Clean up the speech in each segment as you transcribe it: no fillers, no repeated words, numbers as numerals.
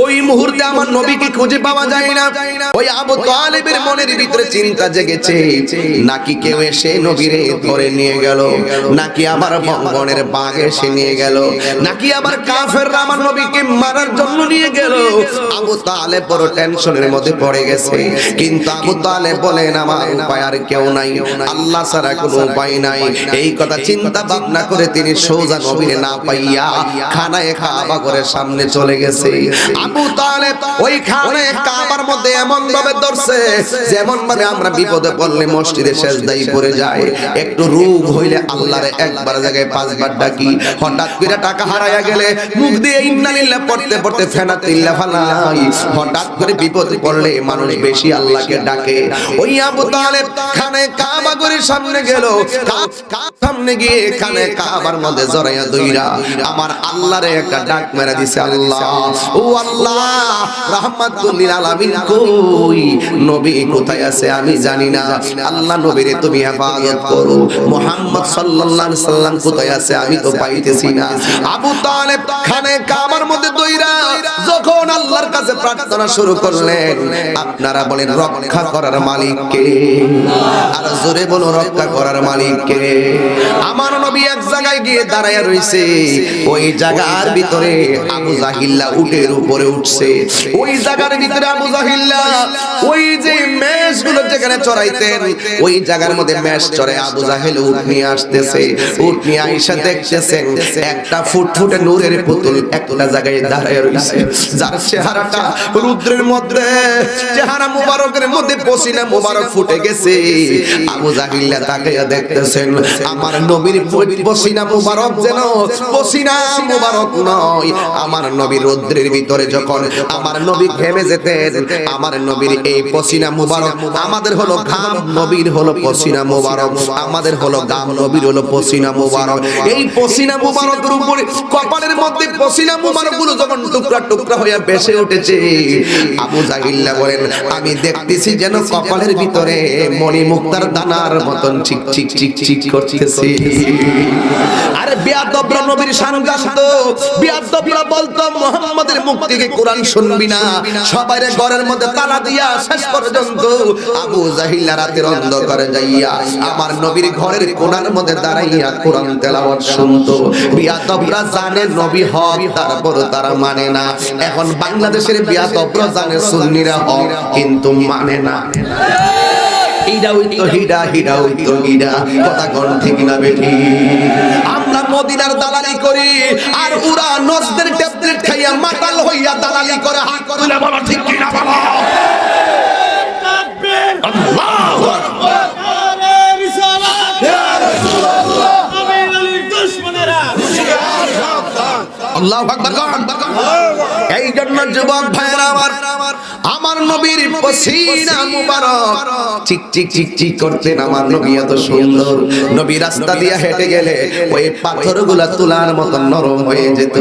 ওই মুহূর্তে আমার নবীকে খুঁজে পাওয়া যায় না। ওই আবু তালেবের মনের ভিতরে চিন্তা জেগেছে, নাকি কেউ এসে নবীরে ধরে নিয়ে গেল, নাকি আবার বনের বাঘ এসে নিয়ে গেল, নাকি আবার কাফেররা আমার নবীকে মারার জন্য নিয়ে গেল। আবু তালেব বড় টেনশনের মধ্যে পড়ে গেছে। কিন্তু আবু তালেব বলেন, আমার উপায় আর কেউ নাই, আল্লাহ ছাড়া কোনো উপায় নাই। এই কথা চিন্তা ভাবনা করে তিনি সোজা নবীরে না পাইয়া খানায়ে কাবা করে সামনে চলে গেছে। আবু তালেব ওই খানায়ে কাবার মধ্যে এমন ভাবে ধরছে, যেমন ভাবে আমরা বিপদে পড়লে মসজিদে সেজদায় পড়ে যায়, একটু রোগ হইলে আল্লাহরে একবার জায়গায় পাঁচবার ডাকি, হঠাৎ করে টাকা হারায়া গেলে মুখ দিয়ে ইন্না লিল্লাহ পড়তে পড়তে ফেনা তিল্লা ফালাই, হঠাৎ করে বিপদে পড়লে মানুষ বেশি আল্লাহকে ডাকে। ওই আবু তালেব খানায়ে কাবা করে সামনে গেল, সামনে গিয়ে খানায়ে কাবার মধ্যে জড়াইয়া দইরা আমার আল্লাহরে একটা ডাক মেরে দিছে, আল্লাহ ও আল্লাহ রাহমাতুল লিল আলামিন কই, নবী কোথায় আছে আমি জানি না, আল্লাহ নবীরে তুমি হেফাজত করো, মুহাম্মদ সাল্লাল্লাহু আলাইহি সাল্লাম কোথায় আছে আমি তো পাইতেছি না। আবু তালেব খানায়ে কাবার মধ্যে দইরা যখন আল্লাহর কাছে প্রার্থনা শুরু করলেন, আপনারা বলেন রক্ষা করার মালিক কে? আর জোরে বলো রক্ষা করার মালিক কে? আমার নবী এক জায়গায় গিয়ে দাঁড়ায়া রইছে, ওই জায়গার ভিতরে আবু জাহিল্লা উটের উপরে উঠছে। ওই জায়গার ভিতরে আবু জাহিল্লা ওই যে মেষগুলো যেখানে চড়াইতেন, ওই জায়গার মধ্যে মেষ চড়ে আবু জাহেল উট নিয়ে আসতেছে। উট নিয়ে আইসা দেখতেছেন একটা ফুটফুটে নূরের পুতুল একটা জায়গায় দাঁড়ায় রইছে, যার চেহারাটা রুদ্রের মধ্যে, চেহারা মুবারকের মধ্যে পসিনা মুবারক ফুটে গেছে। আবু জাহিল্লা তাকাইয়া দেখতেছেন আমার নবীর পসিনা মুবারক যেন পসিনা মুবারক নয়, আমার নবী রৌদ্রের ভিতরে যখন আমার নবী ঘেমে যেতেন, আমার নবীর এই পসিনা মুবারক, আমাদের হলো ঘাম, নবীর হলো পসিনা মুবারক, আমাদের হলো ঘাম, নবীর হলো পসিনা মুবারক। এই পসিনা মুবারকের উপরে কপালের মধ্যে পসিনা মুবারক গুলো যখন টুকরা টুকরা হয়ে ভেসে উঠেছে, আবু জাহিল্লা বলেন আমি দেখতেছি যেন কপালের ভিতরে মণি মুক্তার দানার মতন চিক চিক চিক চিক করতেছে। আরে বেয়াদবরা নবীর শান জানতো, বেয়াদবরা বলতো মুহাম্মাদের মুখ থেকে কোরআন শুনবি না, সবাই ঘরের মধ্যে তালা দিয়া শেষ পর্যন্ত আবু জাহিল্লা রাতের অন্ধকারে যাইয়া আমার নবীর ঘরের কোণার মধ্যে দাঁড়াইয়া কোরআন তেলাওয়াত শুনতো। বেয়াদবরা জানে নবী হক, তারপর তারা মানে না। এখন বাংলাদেশের বেয়াদবরা জানে সুন্নিরা হক কিন্তু মানে না। আমরা মদিনার দালালি করি আর ওরা নজদের ট্যাবলেট খাইয়া মাতাল হইয়া দালালি করে। হাত তুলে বলো ঠিক কিনা বলো। আল্লাহু আকবার। আল্লাহু আকবার। এই জন্য যুবক ভাইরা আমার নবীর পসিনা মুবারক চিক চিক চিক চিক করতেন। আমার নবী এত সুন্দর, নবী রাস্তা দিয়ে হেঁটে গেলে ওই পাথরগুলা তুলার মতো নরম হয়ে যেত।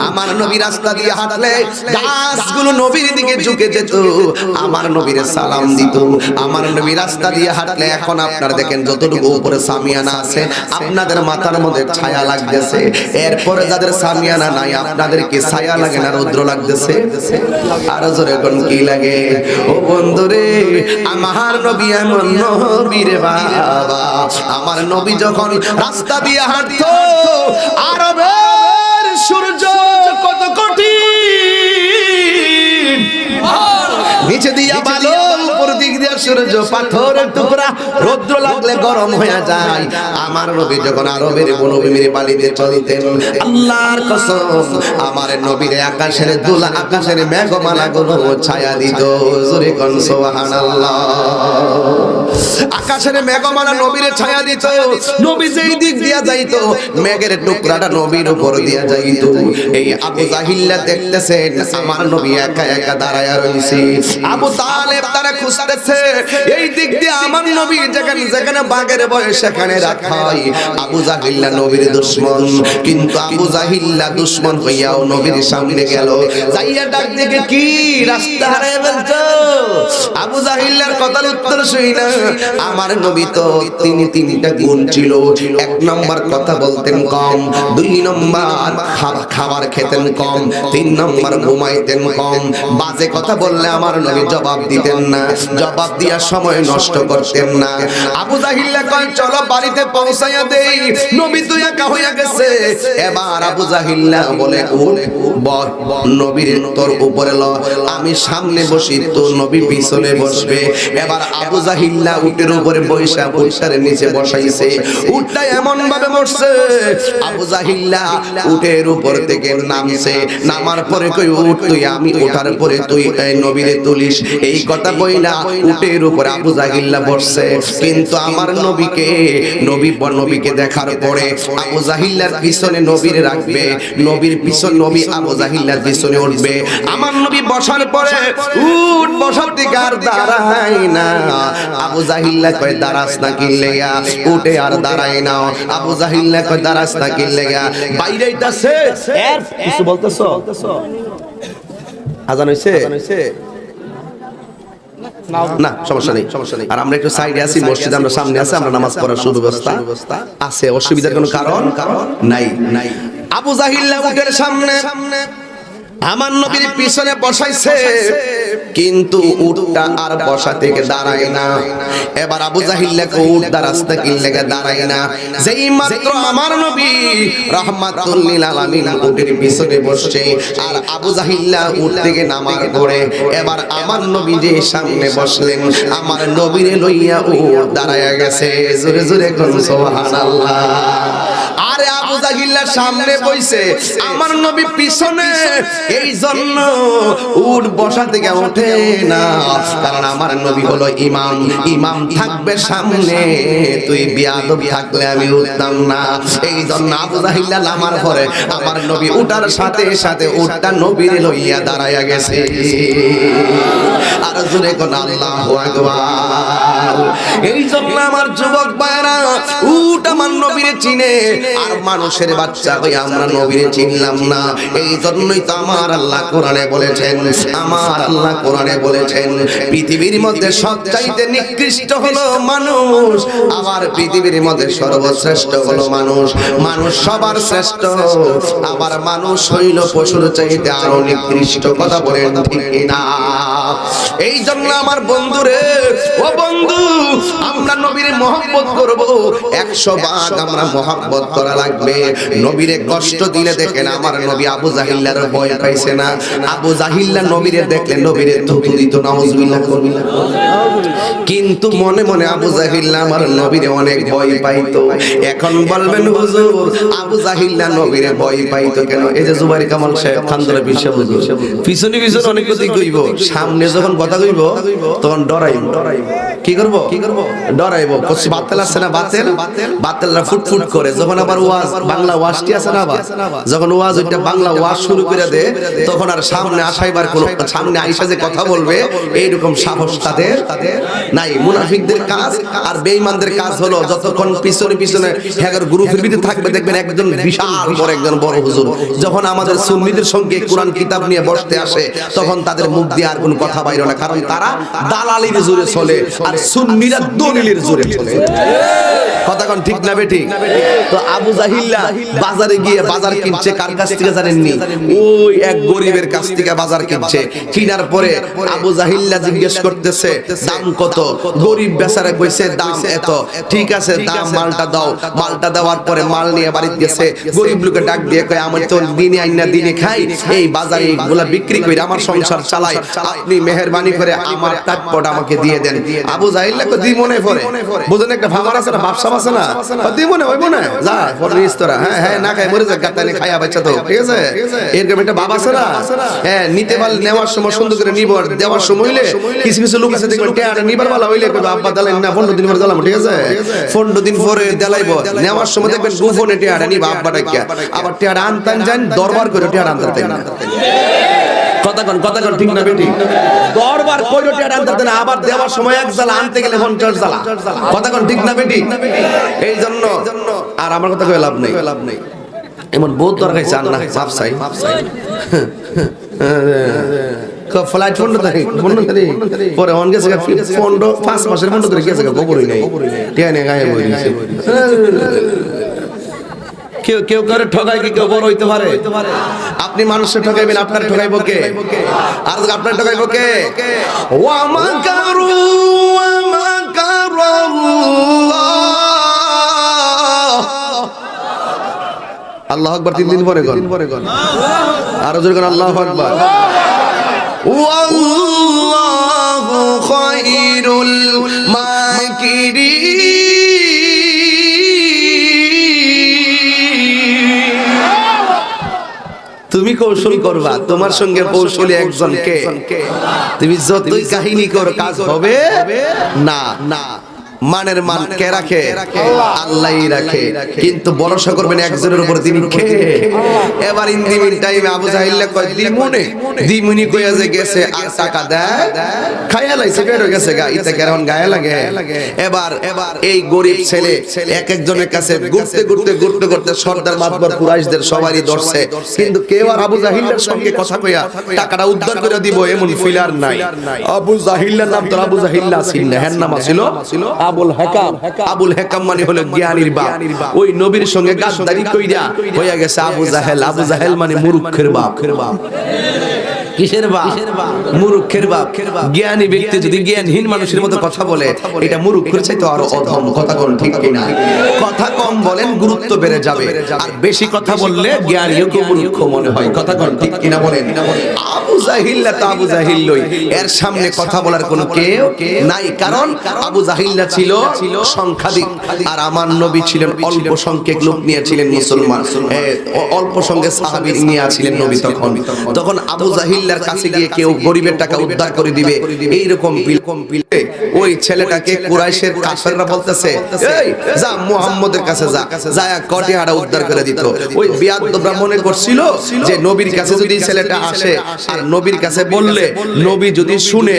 আমার নবী রাস্তা দিয়ে হাঁটলে গাছগুলো নবীর দিকে ঝুঁকে যেত, আমার নবীরে সালাম দিত। আমার নবী রাস্তা দিয়ে হাঁটলে এখন আপনারা দেখেন যতটুকু উপরে সামিয়ানা আছে আপনাদের মাথার মধ্যে ছায়া লাগতেছে, এরপরে যাদের সামিয়ানা নাই আপনাদের কি ছায়া লাগে না রৌদ্র লাগতেছে? আর জোরে কোন কি লাগে? ও বন্ধুরে, আমার নবী এমন নবী রে বাবা, আমার নবী যখন রাস্তা দিয়ে হাঁটতো আরবের সূর্য কত কঠিন, নিচে দিয়া ভালো, উপর দিক দিয়ে সূর্য পাথরের টুকরা, রৌদ্র লাগলে গরম হয়ে যায়। আমার নবী যখন আরবের বনভূমির বালিতে চলতেন, আল্লাহর কসম আমার নবীর আকাশের দুলা, আকাশের মেঘমালা গুলো ছায়া দিত। জোরে কোন সুবহানাল্লাহ। আকাশের মেঘমালা নবীর ছায়া দিত, নবী যেই দিক দিয়া যাইতো মেঘের টুকরাটা নবীর উপর দিয়া যাইতো। এই আবু জাহিল্লা দেখতেছেন আমার নবী একা একা দাঁড়ায়া রইছে, আবু তালেব তারা খুঁজতেছে এই দিক দিয়ে আমার নবী যেখানে যেখানে বাঘের বয়স সেখানে রাখা হয়। আবু জাহিল্লা নবীর দুশমন, কিন্তু আবু জাহিল্লা দুশমন হইয়াও নবীর সামনে গেল, যাইয়া ডাক দেখে কি রাস্তা হারিয়ে ফেলছো। আবু জাহিল্লার কথার উত্তর শুই না, আমার নবী তো তিনটা গুণ ছিল। এক নম্বর কথা বলতেন কম, দুই নম্বর খাবার খেতেন কম, তিন নম্বর ঘুমাইতেন কম। বাজে কথা বললে আমার নবী জবাব দিতেন না, জবাব দেওয়ার সময় নষ্ট করতেন না। আবু জাহিল্লা কয় চলো বাড়িতে পৌঁছাইয়া দেই, নবী তো একা হইয়া গেছে। এবার আবু জাহিল্লা বলে উঠ নবীর তোর উপরে ল, আমি সামনে বসি তো নবী পিছনে বসবে। এবার আবু জাহিল্লা উটের উপরে বৈশা বৈশার নিচে বসাইছে। উটটা এমন ভাবে বসছে, আবু জাহিল্লা উটের উপর থেকে নামছে, নামার পরে কই উঠ তুই, আমি ওঠার পরে তুই নবীরে তুলিস। এই কথা বইলা উটের উপর আবু জাহিল্লা বসছে। কিন্তু আমার নবীকে দেখার পরে আবু জাহিল্লার পিছনে নবীরে রাখবে, নবীর পিছনে নবী আবু জাহিল্লার পিছনে উঠবে। আমার নবী বসার পরে উট বসার থেকে আর দাঁড়ায় না। আবু জাহিল্লা কয় দাঁড়াস না কি লেগা, উঠে আর দাঁড়ায় না। আবু জাহিল্লা কয় দাঁড়াস না কি লেগা, বাইরে আইতাছে। এর কিছু বলতেছো? আজান হইছে? না সমস্যা নেই, সমস্যা নেই। আর আমরা একটু সাইডে আছি, মসজিদ আমরা সামনে আছে, আমরা নামাজ পড়ার সুব্যবস্থা আছে, অসুবিধার কোনো কারণ নাই। আবু জাহিল্লা উটের সামনে আমার নবীর পিছনে বসাইছে, কিন্তু উটটা আর বসা থেকে দাঁড়ায় না। এবার আবু জাহিল্লাকে উট রাস্তা কিল্লেগে দাঁড়ায় না। যেই মাত্র আমার নবী রাহমাতুল লিল আলামিন উটের পিছনে বসছে, আর আবু জাহিল্লা উট থেকে নামার পরে এবার আমার নবী যে সামনে বসলেন, আমার নবীরে লইয়া উট দাঁড়ায়া গেছে। জোরে জোরে কোন সুবহানাল্লাহ। আরে আবু জাহিল্লা সামনে বইছে, আমার নবী পিছনে, এই জন্য উট বসা থেকে ওঠে না। কারণ আমার নবী হলো ইমাম, ইমাম থাকবে সামনে, তুই বেয়াদব থাকলে আমি উঠতাম না। এই জন্য আবু জাহিল্লা নামার পরে আমার নবী উঠার সাথে সাথে উটটা নবীর লইয়া দাঁড়ায়া গেছে। আর জোরে কোন আল্লাহু আকবার। এই জন্য আমার যুবক ভাইরা, উট আমার নবীরে চিনে, আর মানুষের বাচ্চা হই আমরা নবীরে চিনলাম না। এই জন্যই তো আমার আল্লাহ কোরআনে বলেছেন, আমার আল্লাহ কোরআনে বলেছেন পৃথিবীর মধ্যে সবচাইতে নিকৃষ্ট হলো মানুষ, আবার পৃথিবীর মধ্যে সর্বশ্রেষ্ঠ হলো মানুষ। মানুষ সবার শ্রেষ্ঠ, আবার মানুষ হইল পশুর চাইতে আরো নিকৃষ্ট। কথা বলেন ঠিক না? এই জন্য আমার বন্ধুরে, ও বন্ধু, আমরা নবীর মহব্বত করব, 100 ভাগ আমরা মহব্বত করা লাগবে। নবীরে কষ্ট দিলে দেখেন আমার নবী আবু জাহিল্লার ভয় পাইছে না। আবু জাহিল্লা নবীরে দেখলে নবীরে থুতু দিত, নাউজুবিল্লাহ করবেন। কিন্তু মনে মনে আবু জাহিল্লা আমার নবীরে অনেক ভয় পাইতো। এখন বলবেন হুজুর আবু জাহিল্লা নবীরে ভয় পাইতো কেন? এই যে জুবাইর কামাল সাহেব খানদরা বিশ্ব হুজুর পিছনে পিছনে অনেক কথা কইব, সামনে যখন কথা কইব তখন ডরাইব। কি করব? ডরাইব। বাতেল আছে না, বাতেলরা ফুটফুট করে। যখন আবার ওয়াজ, বাংলা ওয়াজটি আছে না, যখন ওয়াজ ওইটা বাংলা ওয়াজ শুরু করে দে, তখন আর সামনে আসাইবার কোন, সামনে আইসা যে কথা বলবে এইরকম সাহস তাদের নাই। মুনাফিকদের কাজ আর বেঈমানদের কাজ হলো যতক্ষণ পিছনে পিছনে হেগার গ্রুপের ভিতরে থাকবে, দেখবেন একজন বিশাল বড় একজন বড় হুজুর যখন আমাদের সুন্নিদের সঙ্গে কোরআন কিতাব নিয়ে বসতে আসে, তখন তাদের মুখ দিয়ে আর কোনো কথা বাইরে না, কারণ তারা দালালির জোরে চলে আর সুন্নিরা দলিলের জোরে চলে। কথা কোন ঠিক না বেঠিক? তো আবু জাহিল্লা বাজারে গিয়ে বাজার কিনছে, কার কাছ থেকে জানেননি? ওই এক গরিবের কাছ থেকে বাজার কিনছে। কিনার পরে আবু জাহিল্লা জিজ্ঞেস করতেছে দাম কত? গরিব বেচারা কইছে দাম এত। ঠিক আছে দাম, মালটা দাও। মালটা দেওয়ার পরে মাল নিয়ে বাড়িতে গেছে। গরিব লোকে ডাক দিয়ে কয় আমি তো দিনে আইনা দিনে খাই, এই বাজারে এগুলা বিক্রি করে আমার সংসার চালাই, আপনি মেহেরবানি করে আমার টাটপট আমাকে দিয়ে দেন। আবু জাহিল্লা কো দি মনে পড়ে, বুঝেন একটা ভাঙর আছে না, ব্যবসা আছে না, দি মনে হইব না, যা পরিস তোরা, হ্যাঁ না খাই মরে যা, গাতানে খাইয়া বাচ্চা তো, ঠিক আছে? এরকম একটা বাবা আছে না, হ্যাঁ নিতে পারলে নেওয়ার সময় সুন্দর করে নিব, দেওয়ার সময় হইলে কিছু কিছু লোক আছে দেখবেন টেয়াটা নিবার বেলা হইলে কইবে আব্বা দিলেন না, 15 দিন পরে দিলাম, ঠিক আছে? 15 দিন পরে দেলাইব, নেওয়ার সময় দেখবেন গোপনে টেয়াটা নিবা আব্বা ডাকিয়া, আবার টেয়াটা আনতান যান দরবার করে টেয়াটা আনতান না। কথা কোন ঠিক না বেটি? দরবার কইরোটি আর আনতে দেন, আবার দেওয়ার সময় এক জালা, আনতে গেলে 50 জালা। কথা কোন ঠিক না বেটি? এই জন্য আর আমার কথা কই লাভ নেই। এমন বহুত দরকার চান না মাপ চাই ফ্লাইট ফন্ড পরে অন গেছে ফন্ড 5 মাসের ফন্ড ধরে গেছে গোবরই নাই টিয়ানে গায়ে বই দিয়েছে। কেউ করে ঠকায় কি কেউ বড় হইতে পারে? আপনি মানুষকে ঠকাইবেন, আপনার ঠকাইব কে? আর আপনার ঠকাইব কে? ওয়া মাকারু ওয়া মাকারাল্লাহ। আল্লাহু আকবার 3 দিন পরে কোন আর জোরে কোন আল্লাহু আকবার। ওয়াল্লাহু খায়রুল মাকিরিন। তুমি কৌশল করবা, তোমার সঙ্গে কৌশলী একজনকে, তুমি যতই কাহিনী করো কাজ হবে না। মানের মান কে রাখে? আল্লাহই রাখে। কিন্তু ভরসা করবেন একজনের উপর, তিনি কে? এবার ইন দি মিন টাইমে আবু জাহিল কয় দিমুনি কইয়া যে গেছে আর টাকা দেয় খাইয়া লাইছে বের হয়ে গেছে গা, ইতে কেমন গায়ে লাগে। এবার এই গরিব ছেলে এক একজনের কাছে ঘুরতে সর্দার মাতবর কুরাইশদের সবারই ধরছে, কিন্তু কেউ আর আবু জাহিলের সঙ্গে কথা কইয়া টাকাটা উদ্ধার করে দিব এমন ফিলার নাই। আবু জাহিলের নাম তো আবু জাহিল ছিল না, হ্যাঁ নাম ছিল আবুল হেকাম। আবুল হেকাম মানে হলো জ্ঞানীর বাপ। ওই নবীর সঙ্গে গাদ্দারি কইরা হইয়া গেছে আবু জাহেল। আবু জাহেল মানে মূর্খের বাপ। কিসের বাপ? মূর্খের বাপ। জ্ঞানী ব্যক্তি যদি জ্ঞানহীন মানুষের মতো কথা বলে, এটা মূর্খের চাইতে আরো অধম। কথা কোন ঠিক কিনা? কথা কম বলেন, গুরুত্ব বেড়ে যাবে, আর বেশি কথা বললে জ্ঞানীও মূর্খ মনে হয়। কথা কোন ঠিক কিনা বলেন? আবু জাহিল্লা তো আবু জাহিল্লই, এর সামনে কথা বলার কোনো কেউ নাই। কারণ আবু জাহিল্লা ছিল সংখ্যাধিক, আর আমার নবী ছিলেন অল্প সংখ্যক লোক নিয়ে ছিলেন মুসলমান, অল্প সংখ্যক সাহাবী নিয়ে ছিলেন নবী। তখন আবু জাহিল কাছে গিয়ে কেউ গরিবের টাকা উদ্ধার করে দিবে, এইরকম পিলে ওই ছেলেটাকে কুরাইশের কাফেররা বলতেছে, এই যা মুহাম্মদের কাছে যা কটিয়াটা উদ্ধার করে দিত। ওই বিয়াদবরা মনে করছিল যে নবীর কাছে যদি ছেলেটা আসে আর নবীর কাছে বললে, নবী যদি শুনে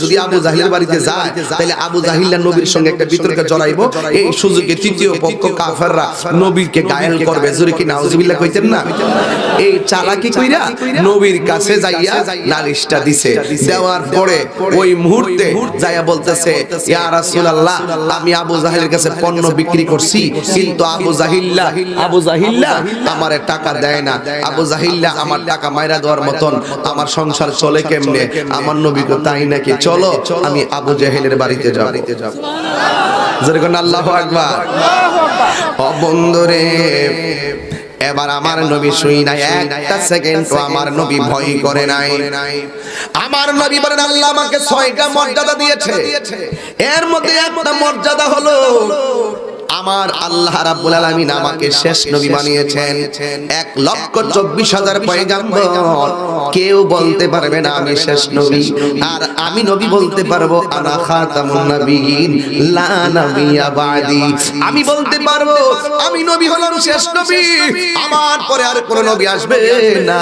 যদি আবু জাহিলের বাড়িতে যায়, তাহলে আবু জাহিল নবীর সঙ্গে একটা বিতর্কে জড়াইবো। এই সুযোগে তৃতীয় পক্ষ কাফেররা নবীকে গায়েল করবে। জোরে কি নাউজুবিল্লাহ কইতেন না? এই চালাকি কইরা নবীর কাছে যাইয়া নালিশটা দিছে। দেওয়ার পরে ওই মুহূর্তে যাইয়া বলতেছে, ইয়া রাসূলুল্লাহ, আমি আবু জাহিলের কাছে পণ্য বিক্রি করছি, কিন্তু আবু জাহিল্লা আমারে টাকা দেয় না। আবু জাহিল্লা আমার টাকা মাইরা দেওয়ার মতন আমার সংসার চলে কেমনে? আমার নবী কো তাই নাকি? চলো আমি আবু জাহিলের বাড়িতে যাব। জোরে কোন আল্লাহু আকবার। ও বন্ধুরে, এবার আমার নবী শুই নাই একটা সেকেন্ড, আমার নবী ভয় করে নাই। আমার নবী বলেন, আল্লাহ আমাকে 6টা মর্যাদা দিয়েছে, এর মধ্যে একটা মর্যাদা হলো আমার আল্লাহ রাব্বুল আলামিন আমাকে শেষ নবী বানিয়েছেন। 1,24,000 পয়গাম্বর কেউ বলতে পারবে না আমি শেষ নবী, আর আমি নবী বলতে পারবো আনা খাতামুন নবিয়্যিন লা নবিয়্যা বাদি। আমি বলতে পারবো আমি নবী হলাম শেষ নবী, আমার পরে আর কোনো নবী আসবে না।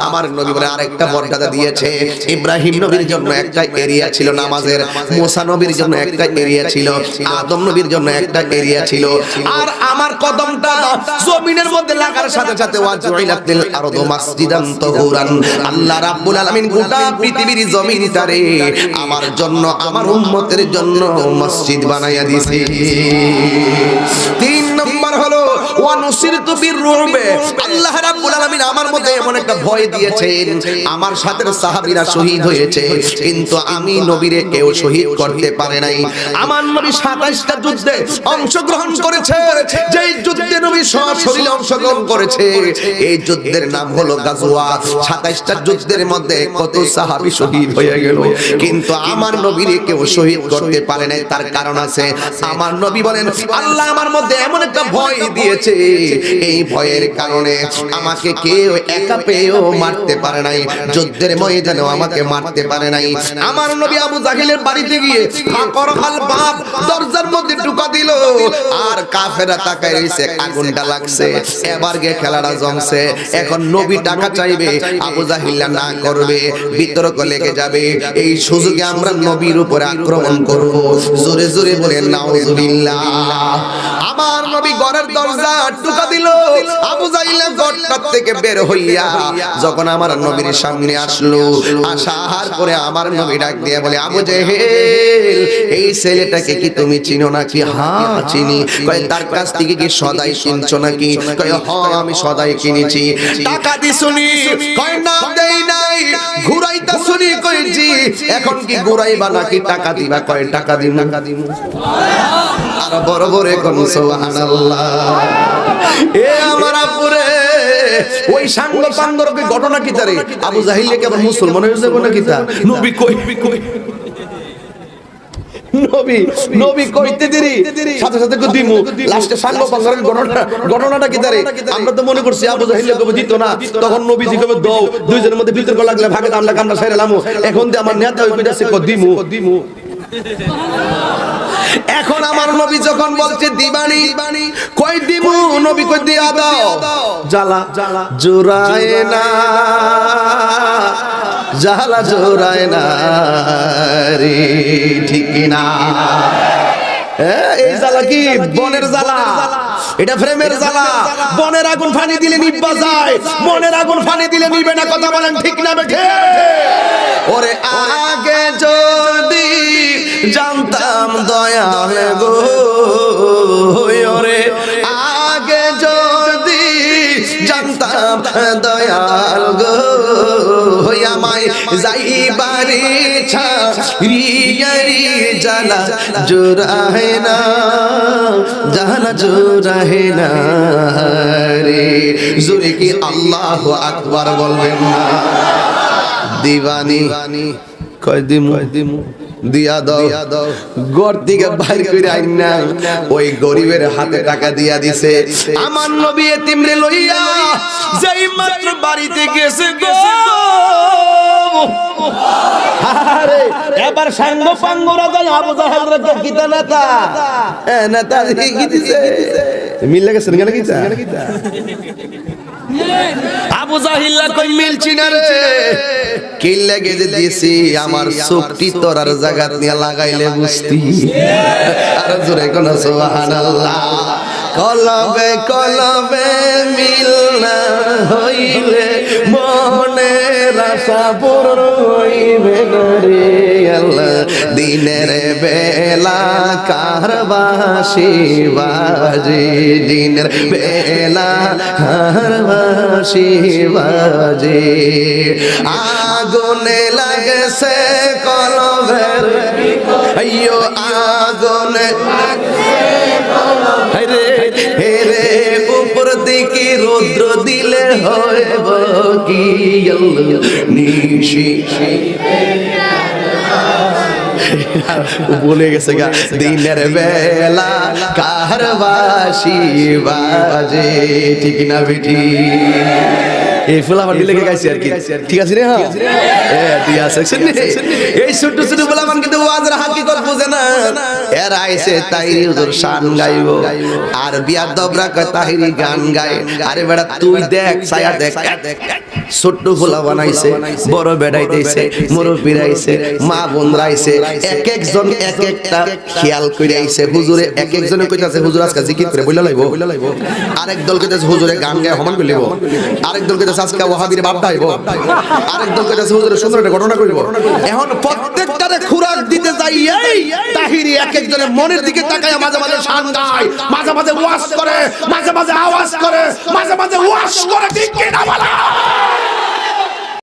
আমার নবী বলে আরেকটা মর্যাদা দিয়েছে। ইব্রাহিম নবীর জন্য একটা এরিয়া ছিল নামাজের, মুসা নবীর জন্য একটা এরিয়া ছিল, আদম নবীর জন্য একটা এরিয়া ছিল, আর আমার কদমটা জমিনের মধ্যে লাগার সাথে সাথে ওয়াজুইলাতিল আরদু মাসজিদান তাহুরান, আল্লাহ রাব্বুল আলামিন গোটা পৃথিবীর জমিনটারে আমার জন্য, আমার উম্মতের জন্য মসজিদ বানাইয়া দিয়েছে। 3 নম্বর হলো ওয়া নুসিরতু বিররুবে, আল্লাহ রাব্বুল আলামিন আমার মধ্যে এমন একটা ভয় দিয়েছেন, আমার সাথে সাহাবীরা শহীদ হয়েছে, কিন্তু আমি নবীরে কেউ শহীদ করতে পারে নাই। আমার নবী 27টা যুদ্ধে অংশগ্রহণ করেছে, যেই যুদ্ধে নবী সশরীরে অংশগ্রহণ করেছে, এই যুদ্ধের নাম হলো গাজওয়া। 27টা যুদ্ধের মধ্যে কত সাহাবী শহীদ হয়ে গেল, কিন্তু আমার নবীরে কেউ শহীদ করতে পারে নাই। তার কারণ আছে, আমার নবী বলেন আল্লাহ আমার মধ্যে এমন একটা ভয় দিয়েছে গিয়েছে, এই ভয়ের কারণে আমাকে কেউ একা পেয়েও মারতে পারে নাই, যুদ্ধের ময়দানেও আমাকে মারতে পারে নাই। আমার নবী আবু জাহেলের বাড়িতে গিয়ে ফাকরাল বাব, দরজার মধ্যে ঢুকা দিল, আর কাফেররা তাকায় রইছে, আগুনটা লাগছে, এবার গিয়ে খেলাটা জমছে। এখন নবী টাকা চাইবে, আবু জাহেল না করবে, বিতর্ক লেগে যাবে। এই সুযোগে আমরা নবীর উপরে আক্রমণ করব। জোরে জোরে বলেন নাউজুবিল্লাহ। আমার নবী ঘরের দরজা ঢুকা দিল, আবু জাহেল ঘরটা থেকে বের হইয়া যখন আমার নবীর সামনে আসলো, আসার পরে আমার নবী ডাক দিয়ে বলে, আবু জাহেল, এই ছেলেটাকে কি তুমি চিনো নাকি? হ্যাঁ চিনি। কয় তার কাছ থেকে কি সদাই কিনছো নাকি? কয় হ্যাঁ আমি সদাই কিনেছি। টাকা দিছুনি? কয় না দেই নাই। ঘুরাইতা শুনি? কইছি। এখন কি ঘুরাইবা নাকি টাকা দিবা? কয় টাকা দিমু। আর বড় বড় কোন সুবহানাল্লাহ। এ আমার আপুরে, ওই সাঙ্গ পাঙ্গরকে ঘটনা কি তারে? আবু জাহেল কেবল মুসলমান হয়ে যাবে নাকি? তা নবী কই নবী কইতে দেরি, সাথে সাথে কো দিমু। লাস্টে সাঙ্গ পাঙ্গরের ঘটনাটা কি তারে? আমরা তো মনে করছি আবু জাহেল কবে দিত না, তখন নবীজি কবে দাও, দুইজনের মধ্যে বিতর্ক লাগলে ভাগে আমরা কামড়া ছাইরালামু। এখন তো আমার নেতা হই কইতাছে কো দিমু। এখন আমার নবী যখন বলছে দিবানি, কই দিমু, নবী কই দিয়া দাও। জ্বালা জোরায় না, জ্বালা জোরায় না রে, ঠিক না? এই জ্বালা কি বনের জ্বালা? এটা প্রেমের জ্বালা। বনের আগুন পানি দিলে নিভা যায়, মনের আগুন পানি দিলে নিবে না। কথা বলেন ঠিক না বেঠে? ওরে আগে যদি জানতাম দয়াল গো, ওরে আগে যদি জানতাম দয়াল গো, আমায় যাইবারে ছাড়িয়ারি জ্বালা জোরাহে না, জ্বালা জোরাহে না রে। জোরে কি আল্লাহু আকবার বলবেন না? দিবানি কয় দিমু, দিয়া দাও। ঘর থেকে বাইর করে আইনা ওই গরিবের হাতে টাকা দিয়া দিছে। আমার নবী এতিমরে লইয়া যেই মাত্র বাড়িতে গেছে গো, আরে এবার সাঙ্গ পাঙ্গরা যায় আবু জাহেলরা কিতা নেতা কি দিছে? মিল লাগেছে না কিতা? আবু জাহেল কই মিলছি না রে, কি লাগে যে দিছি আমার চোখটি তোরার জায়গা নিয়ে লাগাইলে বুঝতি। আর জোরে কোন সুবহানাল্লাহ। কলবে কলবে মিল না হইলে মনের আশা পূরণ হইবে না রে আল্লাহ। দিনের বেলা কারবাসি বাজে, দিনের বেলা কারবাসি বাজে, আগুনে লাগছে কলবের, আইয়ো আগুনে রে, উপর দিকে রৌদ্র দিলে হইব কি নিশি। বলে গেছে গা, দিনের বেলা কারবাসি বাজে, ঠিক না বেটি? এই ফুলামান দিলে গাইছি আর কি, ঠিক আছে রে? হ্যাঁ ঠিক আছে। এই ছোট ছোট ফুলামান কিন্তু ওয়াজের হাকিকত বুঝে না। এরা আইছে তাহিরি হুজুর শান গাইবো, আর বিয়ার দবরা কয় তাহিরি গান গায়। আরে বেটা তুই দেখ, ছায়া দেখ, ছোট্ট ফুলা বানাইছে, বড় বেড়াইতেছে, মুরব্বীরা আইছে, মা বোনরা আইছে, এক একজন এক একটা খেয়াল করে আইছে। হুজুরে এক একজনে কইতাছে হুজুর আজকে জিকির করে বইলা লাইবো, আরেক দল কইতাছে হুজুরে গান গায় হমান করে লিবো, আরেক দল কইতাছে আজকে ওয়াহাবির বাপ ডাইবো, আরেক দল কইতাছে হুজুরে সুন্দর একটা ঘটনা কইবো। এখন প্রত্যেকটারে খুরাক দিতে যাই এই তাহিরি এক একজনের মনের দিকে তাকায় মাঝে মাঝে শান গায়, মাঝে মাঝে ওয়াজ করে, মাঝে মাঝে আওয়াজ করে, মাঝে মাঝে ওয়াজ করে, ঠিক কি না বলা?